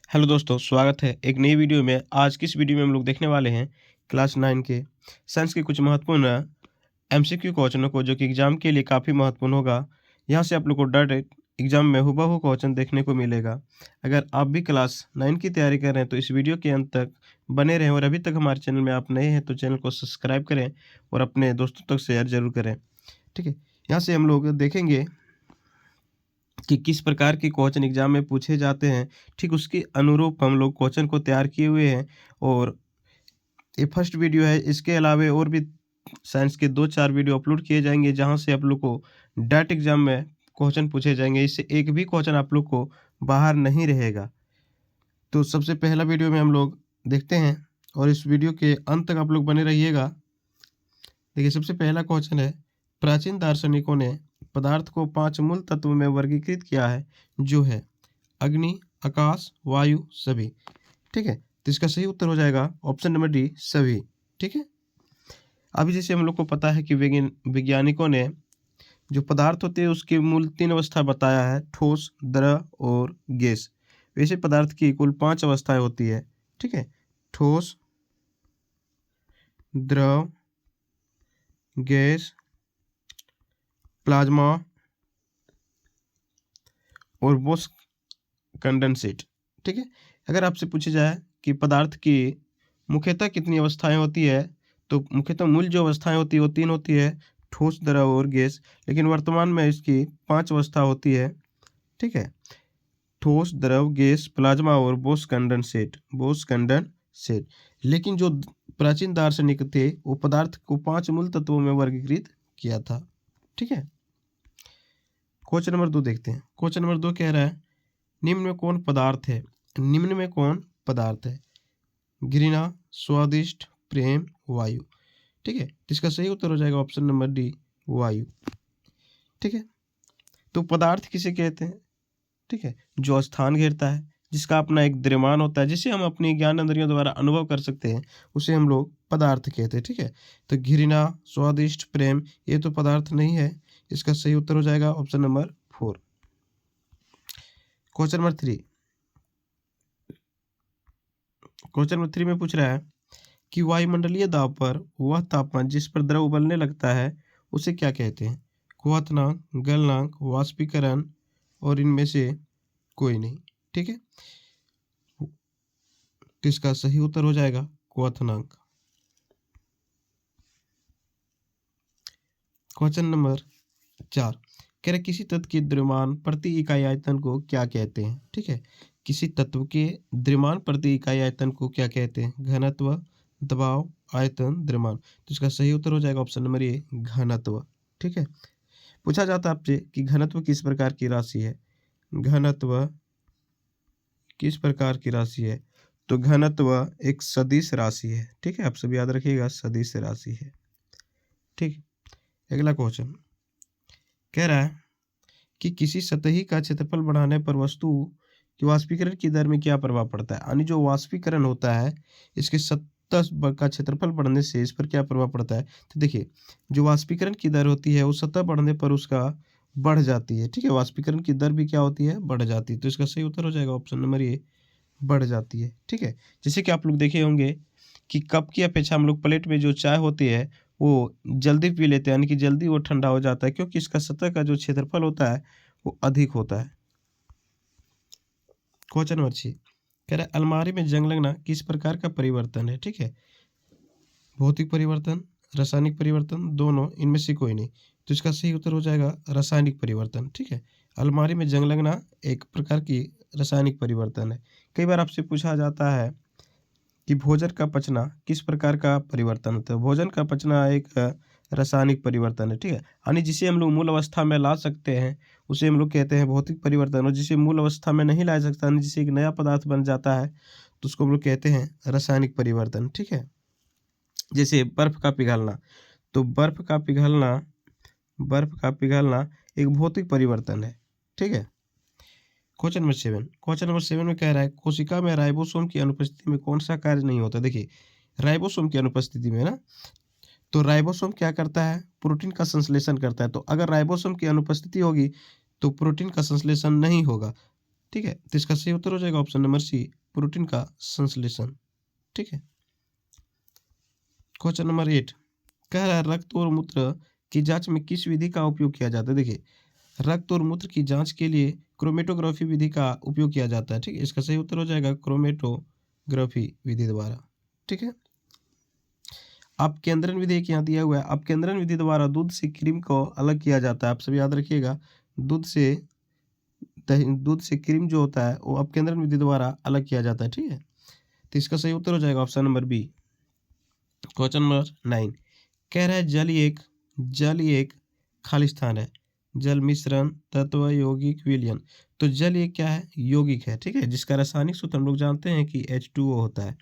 Hello दोस्तों, स्वागत है एक नई वीडियो में। आज की इस वीडियो में हम लोग देखने वाले हैं क्लास 9 के साइंस के कुछ महत्वपूर्ण एमसीक्यू क्वेश्चनों को, जो कि एग्जाम के लिए काफ़ी महत्वपूर्ण होगा। यहाँ से आप लोग को डायरेक्ट एग्जाम में हुबहू क्वेश्चन देखने को मिलेगा। अगर आप भी क्लास 9 की तैयारी कर रहे हैं तो इस वीडियो के अंत तक बने रहें, और अभी तक हमारे चैनल में आप नए हैं तो चैनल को सब्सक्राइब करें और अपने दोस्तों तक शेयर जरूर करें। ठीक है, यहाँ से हम लोग देखेंगे कि किस प्रकार के क्वेश्चन एग्जाम में पूछे जाते हैं। ठीक उसके अनुरूप हम लोग क्वेश्चन को तैयार किए हुए हैं, और ये फर्स्ट वीडियो है। इसके अलावा और भी साइंस के 2-4 वीडियो अपलोड किए जाएंगे, जहां से आप लोग को डायरेक्ट एग्जाम में क्वेश्चन पूछे जाएंगे। इससे एक भी क्वेश्चन आप लोग को बाहर नहीं रहेगा। तो सबसे पहला वीडियो में हम लोग देखते हैं, और इस वीडियो के अंत तक आप लोग बने रहिएगा। देखिए, सबसे पहला क्वेश्चन है, प्राचीन दार्शनिकों ने पदार्थ को 5 मूल तत्व में वर्गीकृत किया है, जो है अग्नि, आकाश, वायु, सभी। ठीक है, तो इसका सही उत्तर हो जाएगा ऑप्शन नंबर डी, सभी। ठीक है, अभी जैसे हम लोग को पता है कि वैज्ञानिकों ने जो पदार्थ होते हैं उसकी मूल 3 अवस्था बताया है, ठोस, द्रव और गैस। वैसे पदार्थ की कुल 5 अवस्थाएं होती है। ठीक है, ठोस, द्रव, गैस, प्लाज्मा और बोस कंडेंसेट। ठीक है, अगर आपसे पूछा जाए कि पदार्थ की मुख्यतः कितनी अवस्थाएं होती है, तो मुख्यतः मूल जो अवस्थाएं होती है वो 3 होती है, ठोस, द्रव और गैस। लेकिन वर्तमान में इसकी 5 अवस्था होती है। ठीक है, ठोस, द्रव, गैस, प्लाज्मा और बोस कंडेंसेट। लेकिन जो प्राचीन दार्शनिक थे वो पदार्थ को 5 मूल तत्वों में वर्गीकृत किया था। ठीक है, क्वेश्चन नंबर 2 देखते हैं। क्वेश्चन नंबर 2 कह रहा है, निम्न में कौन पदार्थ है? निम्न में कौन पदार्थ है? घृणा, स्वादिष्ट, प्रेम, वायु। ठीक है, तो इसका सही उत्तर हो जाएगा ऑप्शन नंबर डी, वायु। ठीक है, तो पदार्थ किसे कहते हैं? ठीक है, जो स्थान घेरता है, जिसका अपना एक द्रव्यमान होता है, जिसे हम अपनी ज्ञान इंद्रियों द्वारा अनुभव कर सकते हैं, उसे हम लोग पदार्थ कहते हैं। ठीक है, तो घृणा, स्वादिष्ट, प्रेम ये तो पदार्थ नहीं है। इसका सही उत्तर हो जाएगा option number 4। Question number 3। Question number 3 में पूछ रहा है कि वायुमंडलीय दाब पर वह तापमान जिस पर द्रव उबलने लगता है उसे क्या कहते हैं? क्वथनांक, गलनांक, वाष्पीकरण और इनमें से कोई नहीं। ठीक है, तो इसका सही उत्तर हो जाएगा क्वथनांक। क्वेश्चन नंबर 4 कह रहे, किसी तत्व के द्रव्यमान प्रति इकाई आयतन को क्या कहते हैं? ठीक है, किसी तत्व के द्रव्यमान प्रति इकाई आयतन को क्या कहते हैं? घनत्व, दबाव, आयतन, द्रव्यमान। तो इसका सही उत्तर हो जाएगा ऑप्शन नंबर ए, घनत्व। ठीक है, पूछा जाता है आपसे कि घनत्व किस प्रकार की राशि है? घनत्व किस प्रकार की राशि है? तो घनत्व एक सदिश राशि है। ठीक है, आप सब याद रखिएगा, सदिश राशि है। ठीक, अगला क्वेश्चन कह रहा है कि किसी सतही का क्षेत्रफल बढ़ाने पर वस्तु की वाष्पीकरण की दर में क्या प्रभाव पड़ता है? यानी जो वाष्पीकरण होता है, इसके सतह का क्षेत्रफल बढ़ने से इस पर क्या प्रभाव पड़ता है? तो देखिए, जो वाष्पीकरण की दर होती है वो सतह बढ़ने पर उसका बढ़ जाती है। ठीक है, वाष्पीकरण की दर भी क्या होती है? बढ़ जाती है। तो इसका सही उत्तर हो जाएगा ऑप्शन नंबर ए, बढ़ जाती है। ठीक है, जैसे कि आप लोग देखे होंगे कि कप की अपेक्षा हम लोग प्लेट में जो चाय होती है वो जल्दी पी लेते हैं, यानी कि जल्दी वो ठंडा हो जाता है, क्योंकि इसका सतह का जो क्षेत्रफल होता है वो अधिक होता है। क्वेश्चन नंबर 6 कह रहा है, अलमारी में जंग लगना किस प्रकार का परिवर्तन है? ठीक है, भौतिक परिवर्तन, रासायनिक परिवर्तन, दोनों, इनमें से कोई नहीं। तो इसका सही उत्तर हो जाएगा रासायनिक परिवर्तन। ठीक है, अलमारी में जंग लगना एक प्रकार की रासायनिक परिवर्तन है। कई बार आपसे पूछा जाता है कि भोजन का पचना किस प्रकार का परिवर्तन होता है? भोजन का पचना एक रासायनिक परिवर्तन है। ठीक है, यानी जिसे हम लोग मूल अवस्था में ला सकते हैं उसे हम लोग कहते हैं भौतिक परिवर्तन, और जिसे मूल अवस्था में नहीं ला सकता, यानी जिसे एक नया पदार्थ बन जाता है, तो उसको हम लोग कहते हैं रासायनिक परिवर्तन। ठीक है, जैसे बर्फ का पिघलना, तो बर्फ का पिघलना एक भौतिक परिवर्तन है। ठीक है, क्वेश्चन नंबर 7 में कह रहा है, कोशिका में राइबोसोम की अनुपस्थिति में कौन सा कार्य नहीं होता? देखिए, राइबोसोम की अनुपस्थिति में ना, तो राइबोसोम क्या करता है? प्रोटीन का संश्लेषण करता है। तो अगर राइबोसोम की अनुपस्थिति होगी तो प्रोटीन का संश्लेषण नहीं होगा। ठीक है, तो इसका सही उत्तर हो जाएगा ऑप्शन नंबर सी, प्रोटीन का संश्लेषण। ठीक है, क्वेश्चन नंबर 8 कह रहा है रक्त और मूत्र की जांच में किस विधि का उपयोग किया जाता है। देखिए, रक्त और मूत्र की जांच के लिए क्रोमेटोग्राफी विधि का उपयोग किया जाता है। ठीक है, इसका सही उत्तर हो जाएगा क्रोमेटोग्राफी विधि द्वारा। ठीक है, अपकेंद्रण विधि एक यहाँ दिया हुआ है। अपकेंद्रण विधि द्वारा दूध से क्रीम को अलग किया जाता है। आप सभी याद रखिएगा, दूध से क्रीम जो होता है वो अपकेंद्रण विधि द्वारा अलग किया जाता है। ठीक है, तो इसका सही उत्तर हो जाएगा option number B. Question number 9 कह रहा है जल एक खाली स्थान है, जल मिश्रण तत्व यौगिक विलयन। तो जल एक क्या है, यौगिक है। ठीक है, जिसका रासायनिक सूत्र हम लोग जानते हैं कि H2O होता है।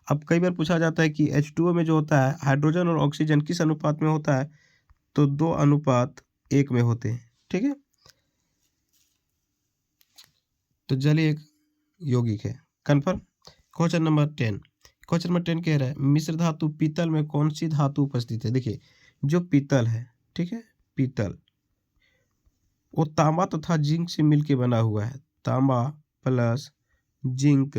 अब कई बार पूछा जाता है कि H2O में जो होता है हाइड्रोजन और ऑक्सीजन किस अनुपात में होता है, तो 2:1 में होते हैं। ठीक है, तो जल एक यौगिक है, कन्फर्म। क्वेश्चन नंबर 10 कह रहा है मिश्र धातु पीतल में कौन सी धातु उपस्थित है। देखिए, जो पीतल है, ठीक है, पीतल वो तांबा तथा जिंक से मिलकर बना हुआ है। तांबा प्लस जिंक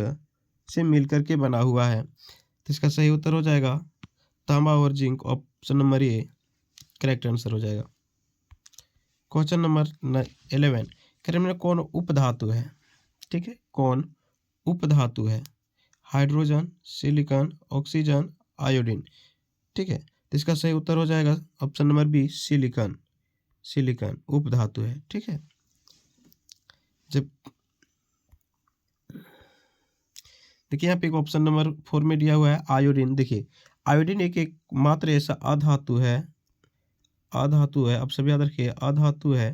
से मिलकर के बना हुआ है, तो इसका सही उत्तर हो जाएगा तांबा और zinc, option number A correct answer हो जाएगा। क्वेश्चन नंबर 11 क्रम में कौन उपधातु है। ठीक है, कौन उपधातु है, हाइड्रोजन, सिलिकॉन, ऑक्सीजन, आयोडीन। ठीक है, तो इसका सही उत्तर हो जाएगा option number B silicon. Silicon उपधातु है। ठीक है, जब देखिए यहाँ पे एक ऑप्शन नंबर 4 में दिया हुआ है आयोडीन। देखिए, आयोडीन एक मात्र ऐसा अधातु है, आप सभी याद रखिए, अधातु है।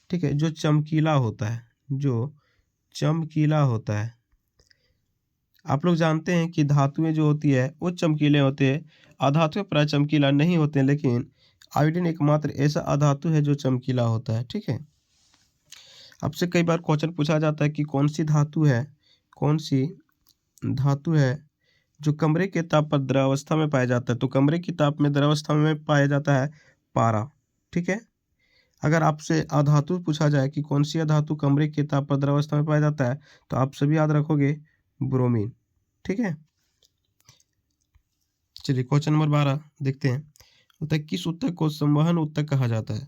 ठीक है, जो चमकीला होता है, जो चमकीला होता है। आप लोग जानते हैं कि धातुएं जो होती है वो चमकीले होते हैं, अधातुएं प्राय चमकीला नहीं होते हैं, लेकिन आयोडीन एकमात्र ऐसा अधातु है जो चमकीला होता है। ठीक है, आपसे कई बार क्वेश्चन पूछा जाता है कि कौन सी धातु है जो कमरे के ताप पर द्रवावस्था में पाया जाता है। तो कमरे की ताप में द्रवावस्था में पाया जाता है पारा। ठीक है, अगर आपसे अधातु पूछा जाए कि कौन सी अधातु कमरे के ताप पर द्रवावस्था में पाया जाता है, तो आप सभी याद रखोगे ब्रोमीन। ठीक है, चलिए क्वेश्चन नंबर 12 देखते हैं। उत्तक किस उत्तक को संवहन उत्तक कहा जाता है।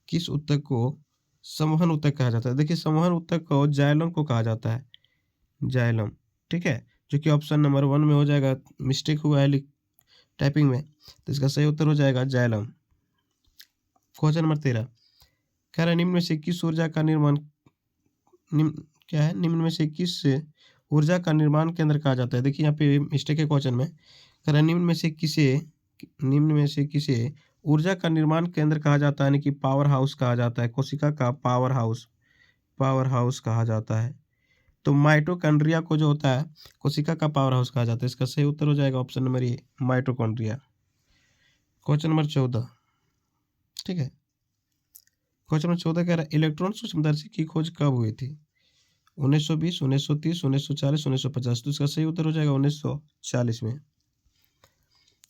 किस उत्तक को संवहन उत्तक कहा जाता है। देखिए, संवहन उत्तक को जाइलम को कहा जाता है, जाइलम। ठीक है, जो कि ऑप्शन नंबर 1 में हो जाएगा, मिस्टेक हुआ है टाइपिंग में, तो इसका सही उत्तर हो जाएगा जाइलम। क्वेश्चन नंबर 13 कह रहा है निम्न में से किस ऊर्जा का निर्माण निम्न में से किस ऊर्जा का निर्माण केंद्र कहा जाता है। देखिए, यहाँ पे मिस्टेक है क्वेश्चन में, कह रहा है निम्न में से किसे ऊर्जा का निर्माण केंद्र कहा जाता है, यानी कि पावर हाउस कहा जाता है। कोशिका का पावर हाउस कहा जाता है। तो माइटोकॉन्ड्रिया को जो होता है कोशिका का पावर हाउस कहा जाता है। इसका सही उत्तर हो जाएगा ऑप्शन नंबर ए माइटोकॉन्ड्रिया। क्वेश्चन नंबर 14, ठीक है, क्वेश्चन नंबर 14 कह रहा है इलेक्ट्रॉन सूक्ष्मदर्शी की खोज कब हुई थी। 1920, 1930, 1940, 1950। तो इसका सही उत्तर हो जाएगा 1940 में।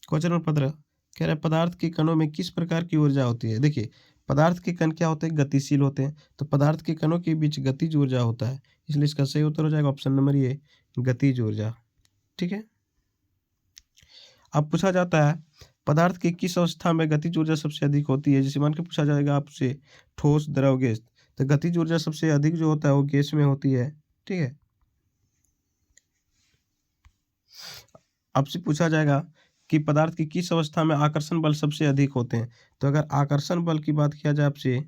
क्वेश्चन नंबर 15 कह रहा है पदार्थ के कणों में किस प्रकार की ऊर्जा होती है। देखिए, पदार्थ के कण क्या होते हैं, गतिशील होते हैं, तो पदार्थ के कणों के बीच गतिज ऊर्जा होता है, इसलिए इसका सही उत्तर हो जाएगा ऑप्शन नंबर ए गतिज ऊर्जा। ठीक है, अब पूछा जाता है पदार्थ की किस अवस्था में गतिज ऊर्जा सबसे अधिक होती है। जैसे मान के पूछा जाएगा आपसे ठोस, द्रव, गैस, तो गतिज ऊर्जा सबसे अधिक जो होता है वो गैस में होती है। ठीक है, आपसे पूछा जाएगा कि पदार्थ की किस अवस्था में आकर्षण बल सबसे अधिक होते हैं, तो अगर आकर्षण बल की बात किया जाए आपसे,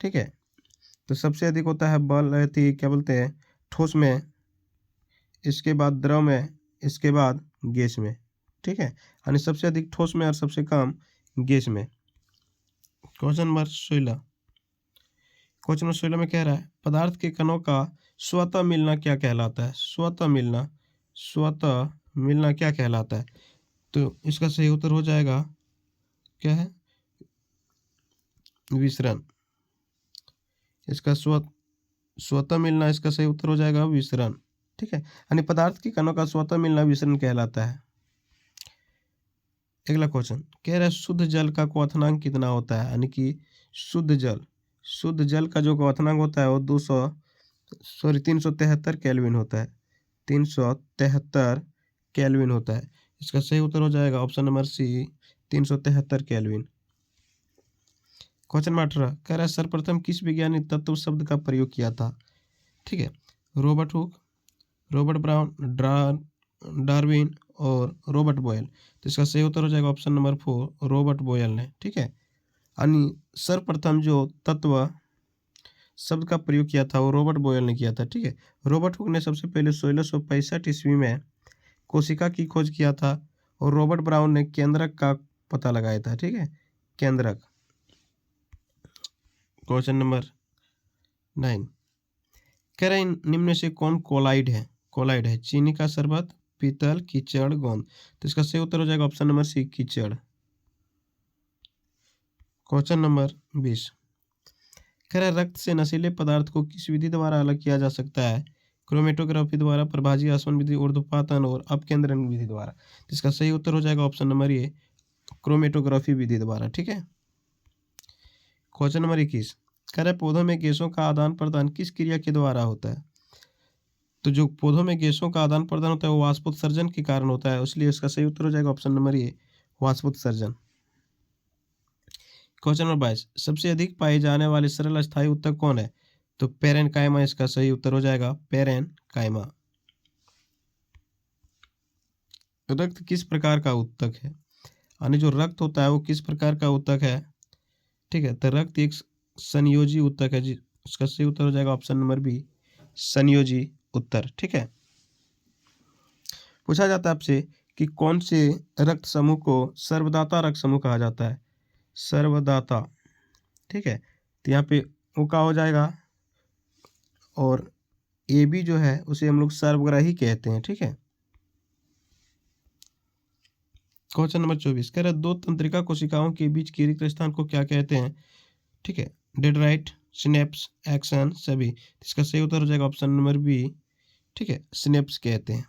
ठीक है, तो सबसे अधिक होता है बल क्या बोलते हैं ठोस में, इसके बाद द्रव में, इसके बाद गैस में। ठीक है, यानी सबसे अधिक ठोस में और सबसे कम गैस में। क्वेश्चन नंबर 16 में कह रहा है पदार्थ के कणों का स्वतः मिलना क्या कहलाता है। स्वतः मिलना क्या कहलाता है, तो इसका सही उत्तर हो जाएगा क्या है, विसरण। इसका स्वतः मिलना, इसका सही उत्तर हो जाएगा विसरण। ठीक है, यानी पदार्थ के कणों का स्वतः मिलना विसरण कहलाता है। अगला क्वेश्चन कह रहा है शुद्ध जल का क्वथनांक कितना होता है, यानी कि शुद्ध जल का जो क्वथनांक होता है वो सॉरी 373 केल्विन होता है, 373 केल्विन होता है। इसका सही उत्तर हो जाएगा option number C 373 kelvin. Question number 18 कह रहा है सर्वप्रथम किस वैज्ञानिक तत्व शब्द का प्रयोग किया था? ठीक है, Robert Hooke, Robert brown, Darwin और रॉबर्ट बॉयल। तो इसका सही उत्तर हो जाएगा ऑप्शन नंबर 4 रॉबर्ट बॉयल ने। ठीक है, यानी सर्वप्रथम जो तत्व शब्द का प्रयोग किया था वो रॉबर्ट बॉयल ने किया था। ठीक है, रॉबर्ट हुक ने सबसे पहले 1665 ईस्वी में कोशिका की खोज किया था और रॉबर्ट ब्राउन ने केंद्रक का पता लगाया था। ठीक है, केंद्रक। क्वेश्चन नंबर 9 कह रहे हैं निम्न में से कौन कोलाइड है? कोलाइड है चीनी का शरबत, पीतल, कीचड़, गोंद। तो इसका सही उत्तर हो जाएगा ऑप्शन नंबर सी कीचड़। क्वेश्चन नंबर 20 कह रहा है रक्त से नशीले पदार्थ को किस विधि द्वारा अलग किया जा सकता है? क्रोमेटोग्राफी द्वारा, प्रभाजी आसवन विधि, ऊर्ध्वपातन और अपकेंद्रण विधि द्वारा। तो इसका सही उत्तर हो जाएगा ऑप्शन नंबर ए क्रोमेटोग्राफी विधि द्वारा। ठीक है, क्वेश्चन नंबर 21 कह रहा है पौधों में गैसों का आदान प्रदान किस क्रिया के द्वारा होता है? तो जो पौधों में गैसों का आदान प्रदान होता है वो वाष्पोत्सर्जन के कारण होता है, इसलिए इसका सही उत्तर हो जाएगा ऑप्शन नंबर ए वाष्पोत्सर्जन। क्वेश्चन नंबर 22 सबसे अधिक पाए जाने वाले सरल अस्थायी उत्तक कौन है? तो पेरेनकाइमा इसका सही उत्तर हो जाएगा पेरेनकाइमा। रक्त किस प्रकार का उत्तक है? यानी जो रक्त होता है वो किस प्रकार का उत्तक है? ठीक है, तो रक्त एक संयोजी उत्तक है जी, उसका सही उत्तर हो जाएगा ऑप्शन नंबर बी संयोजी उत्तर। ठीक है, पूछा जाता है आपसे कि कौन से रक्त समूह को सर्वदाता रक्त समूह कहा जाता है? सर्वदाता। ठीक है, तो यहाँ पे वो क्या हो जाएगा और ए बी जो है उसे हम लोग सर्वग्राही कहते हैं। ठीक है, क्वेश्चन नंबर 24 कह रहा है दो तंत्रिका कोशिकाओं के बीच के रिक्त स्थान को क्या कहते हैं? ठीक है, डेंड्राइट, सिनेप्स, एक्सन, सभी। इसका सही उत्तर हो जाएगा ऑप्शन नंबर बी। ठीक है, सिनेप्स कहते हैं।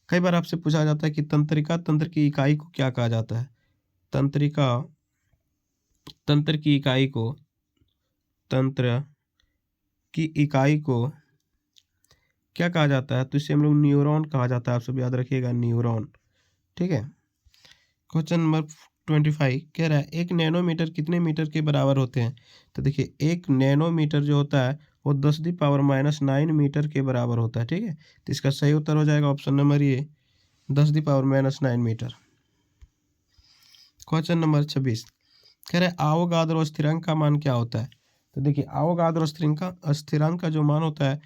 कई बार आपसे पूछा जाता है कि तंत्रिका तंत्र की इकाई को क्या कहा जाता है? तंत्रिका तंत्र की इकाई को तंत्र की इकाई को क्या कहा जाता है? तो इसे हम लोग न्यूरॉन कहा जाता है। आप सब याद रखिएगा न्यूरॉन। ठीक है, क्वेश्चन नंबर 25 कह रहा है 1 नैनोमीटर कितने मीटर के बराबर होते हैं? तो देखिए 1 नैनोमीटर जो होता है वो 10⁻⁹ मीटर के बराबर होता है। ठीक है, तो इसका सही उत्तर हो जाएगा option number A 10⁻⁹ metre. Question number 26 कह रहे हैं आवोगाद्रो स्थिरांक का मान क्या होता है? तो देखिए आवोगाद्रो स्थिरांक का जो मान होता है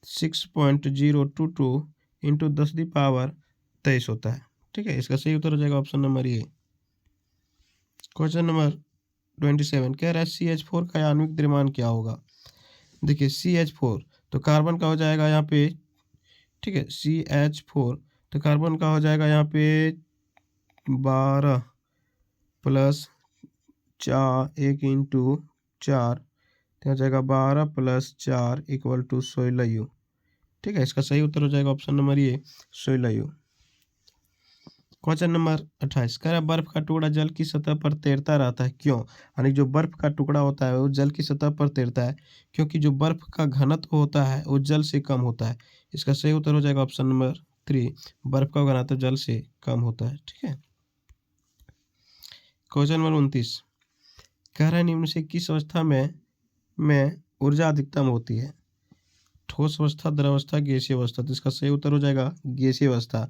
6.022 इंटू 10⁻23 होता है। ठीक है, इसका सही उत्तर हो जाएगा ऑप्शन नंबर ए। क्वेश्चन नंबर 27 कह रहा है CH4 का आणविक द्रव्यमान क्या होगा? देखिए CH4 तो कार्बन का हो जाएगा यहाँ पे। ठीक है, CH4 तो कार्बन का हो जाएगा यहाँ पे 12 प्लस 1 इंटू 4 तो हो जाएगा 12 + 4 = 16 U। ठीक है, इसका सही उत्तर हो जाएगा ऑप्शन नंबर ए 16 U। क्वेश्चन नंबर 28 कह रहा है बर्फ का टुकड़ा जल की सतह पर तैरता रहता है क्यों? यानी जो बर्फ का टुकड़ा होता है वो जल की सतह पर तैरता है क्योंकि जो बर्फ का घनत्व होता है वो जल से कम होता है। इसका सही उत्तर हो जाएगा ऑप्शन नंबर 3 बर्फ का घनत्व जल से कम होता है। ठीक है, क्वेश्चन नंबर 29 कह रहा है निम्न से किस अवस्था में ऊर्जा अधिकतम होती है? ठोस अवस्था, द्रव अवस्था, गैसीय अवस्था। तो इसका सही उत्तर हो जाएगा गैसीय अवस्था।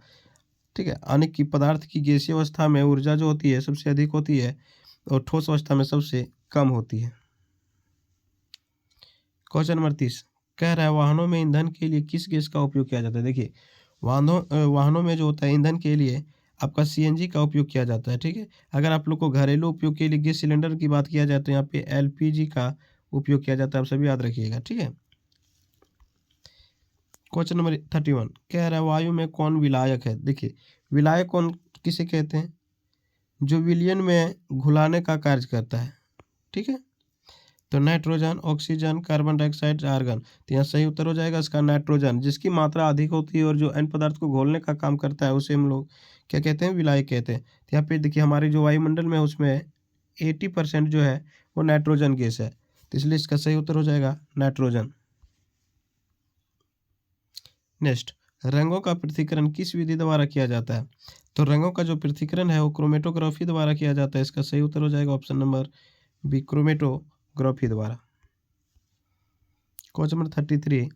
ठीक है, यानी कि पदार्थ की गैसीय अवस्था में ऊर्जा जो होती है सबसे अधिक होती है और ठोस अवस्था में सबसे कम होती है। क्वेश्चन नंबर 30 कह रहा है वाहनों में ईंधन के लिए किस गैस का उपयोग किया जाता है? देखिए वाहनों में जो होता है ईंधन के लिए आपका CNG का उपयोग किया जाता है। ठीक है, अगर आप लोग को घरेलू उपयोग के लिए गैस सिलेंडर की बात किया जाए तो यहाँ पे LPG का उपयोग किया जाता है। आप सभी याद रखिएगा। ठीक है, क्वेश्चन नंबर 31 कह रहा है वायु में कौन विलायक है? देखिए विलायक कौन किसे कहते हैं? जो विलयन में घुलाने का कार्य करता है। ठीक है, तो nitrogen, oxygen, carbon dioxide, argon. तो यहाँ सही उत्तर हो जाएगा इसका नाइट्रोजन, जिसकी मात्रा अधिक होती है और जो अन्य पदार्थ को घोलने का काम करता है उसे हम लोग क्या कहते हैं? विलायक कहते हैं। तो यहाँ पे देखिए हमारे जो वायुमंडल में उसमें 80% जो है वो नाइट्रोजन गैस है, तो इसलिए इसका सही उत्तर हो जाएगा नाइट्रोजन। नेक्स्ट, रंगों का पृथक्करण किस विधि द्वारा किया जाता है? तो रंगों का जो पृथक्करण है वो क्रोमेटोग्राफी द्वारा किया जाता है। इसका सही उत्तर हो जाएगा ऑप्शन नंबर बी, क्रोमेटोग्राफी द्वारा। क्वेश्चन नंबर 33,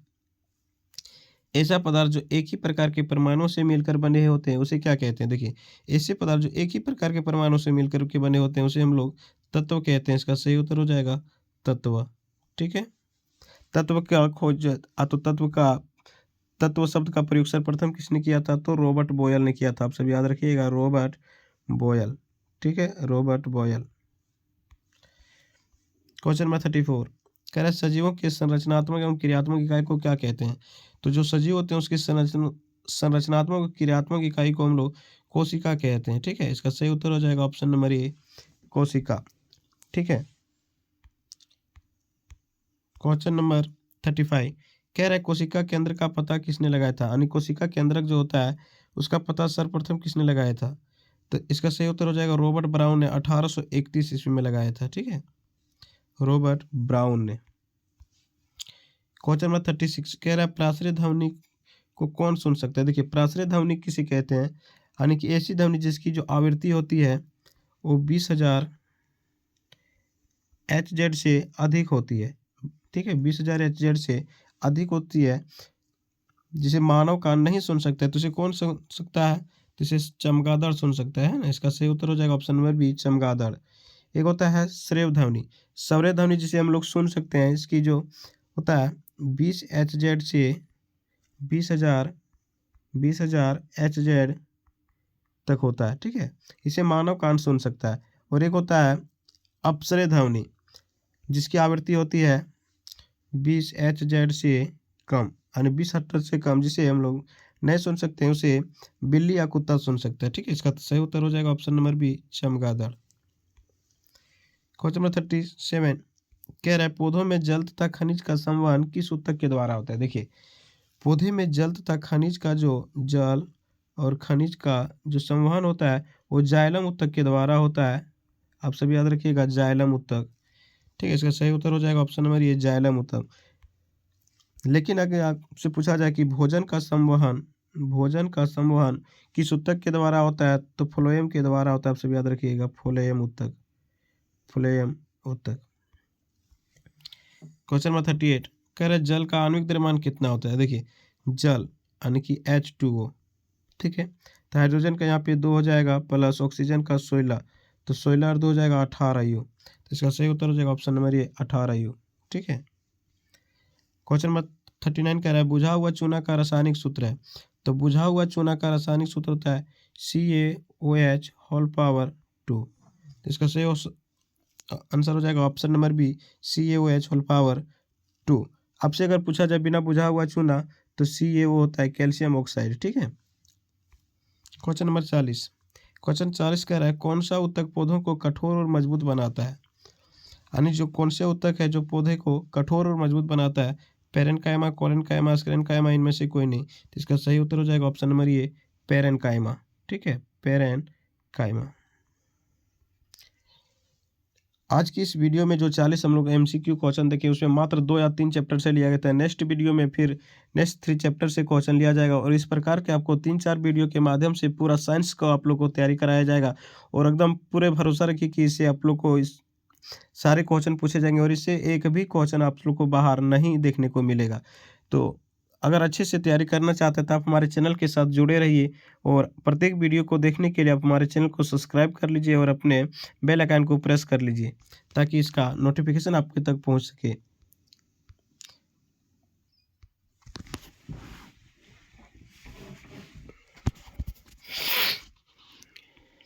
ऐसा पदार्थ जो एक ही प्रकार के परमाणुओं से मिलकर बने होते हैं उसे क्या कहते हैं? देखिए, ऐसे पदार्थ जो एक ही प्रकार के परमाणुओं से मिलकर के बने होते हैं उसे हम लोग तत्व कहते हैं। इसका सही उत्तर हो जाएगा तत्व। ठीक है, तत्व का खोज तो तत्व शब्द का प्रयोग सर्वप्रथम किसने किया था? तो रॉबर्ट बॉयल ने किया था। आप सब याद रखिएगा, रॉबर्ट बॉयल। ठीक है, रॉबर्ट बॉयल। क्वेश्चन नंबर 34, कह रहा है सजीवों के संरचनात्मक एवं क्रियात्मक इकाई को क्या कहते हैं? तो जो सजीव होते हैं उसकी संरचनात्मक और क्रियात्मक इकाई को हम लोग कोशिका कहते हैं। ठीक है, इसका सही उत्तर हो जाएगा ऑप्शन नंबर ए, कोशिका। ठीक है, क्वेश्चन नंबर 35, कह रहा है कोशिका केंद्र का पता किसने लगाया था? यानी कोशिका केंद्रक जो होता है उसका पता सर्वप्रथम किसने लगाया था? तो इसका सही उत्तर हो जाएगा रॉबर्ट ब्राउन ने 1831 ईस्वी में लगाया था। ठीक है, रॉबर्ट ब्राउन ने। क्वेश्चन नंबर 36, कह रहा है प्रासृत ध्वनि को कौन सुन सकता है? देखिए, प्रासृत ध्वनि किसे कहते हैं? यानी कि ऐसी ध्वनि जिसकी जो आवृत्ति होती है वो 20,000 HZ से अधिक होती है। ठीक है, 20,000 HZ से अधिक होती है, जिसे मानव कान नहीं सुन सकता है। तो इसे कौन सुन सकता है? तो इसे चमगादड़ सुन सकता है ना। इसका सही उत्तर हो जाएगा ऑप्शन नंबर बी, चमगादड़। एक होता है श्रेव ध्वनि। श्रव्य ध्वनि जिसे हम लोग सुन सकते हैं, इसकी जो होता है 20 HZ से 20,000 HZ तक होता है। ठीक है, इसे मानव कान सुन सकता है। और एक होता है अपसरे ध्वनि, जिसकी आवृत्ति होती है 20 HZ से कम, यानी 20 हर्ट्ज से कम, जिसे हम लोग नहीं सुन सकते हैं, उसे बिल्ली या कुत्ता सुन सकता है। ठीक है, इसका सही उत्तर हो जाएगा ऑप्शन नंबर बी, चमगादड़। क्वेश्चन नंबर 37, कह रहा है पौधों में जल तथा खनिज का संवहन किस ऊतक के द्वारा होता है? देखिए, पौधे में जल तथा खनिज का जो जल और खनिज का जो संवहन होता है वो जाइलम ऊतक के द्वारा होता है। आप सभी याद रखिएगा, जाइलम ऊतक। ठीक है, इसका सही उत्तर हो जाएगा ऑप्शन नंबर ये, जाइलम ऊतक। लेकिन अगर आपसे पूछा जाए कि भोजन का संवहन किस ऊतक के द्वारा होता है, तो फ्लोएम के द्वारा होता है। आप सब याद रखिएगा, फ्लोएम ऊतक। क्वेश्चन नंबर 38, कह रहे जल का आणविक द्रव्यमान कितना होता है? देखिए, जल यानी कि H2O। ठीक है, तो हाइड्रोजन का यहाँ पे 2 हो जाएगा, प्लस ऑक्सीजन का 16, तो 16 और 2 हो जाएगा 18U। तो इसका सही उत्तर हो जाएगा ऑप्शन नंबर ये, 18U। ठीक है, क्वेश्चन नंबर 39 कह रहा है बुझा हुआ चूना का रासायनिक सूत्र है। तो बुझा हुआ चूना का रासायनिक सूत्र होता है CaOH2। तो इसका सही आंसर हो जाएगा ऑप्शन नंबर बी, CaOH2। आपसे अगर पूछा जाए बिना बुझा हुआ चूना, तो CaO होता है कैल्शियम ऑक्साइड। ठीक है, क्वेश्चन नंबर 40, क्वेश्चन 40 कह रहा है कौन सा ऊतक पौधों को कठोर और मजबूत बनाता है? यानी जो कौन से ऊतक है जो पौधे को कठोर और मजबूत बनाता है? पेरेनकाइमा, कोलेनकाइमा, स्क्लेरेनकाइमा, इनमें से कोई नहीं। तो इसका सही उत्तर हो जाएगा ऑप्शन नंबर ये, पेरेनकाइमा। ठीक है, पेरेनकाइमा। आज की इस वीडियो में जो 40 हम लोग MCQ क्वेश्चन देखे उसमें मात्र 2 या 3 चैप्टर से लिया गया था। नेक्स्ट वीडियो में फिर नेक्स्ट 3 चैप्टर से क्वेश्चन लिया जाएगा और इस प्रकार के आपको 3-4 वीडियो के माध्यम से पूरा साइंस को आप लोग को तैयारी कराया जाएगा। और एकदम पूरे भरोसा रखिए कि इससे आप लोग को इस सारे क्वेश्चन पूछे जाएंगे और इससे एक भी क्वेश्चन आप लोग को बाहर नहीं देखने को मिलेगा। तो अगर अच्छे से तैयारी करना चाहते हैं तो आप हमारे चैनल के साथ जुड़े रहिए और प्रत्येक वीडियो को देखने के लिए आप हमारे चैनल को सब्सक्राइब कर लीजिए और अपने बेल आइकन को प्रेस कर लीजिए ताकि इसका नोटिफिकेशन आपके तक पहुंच सके।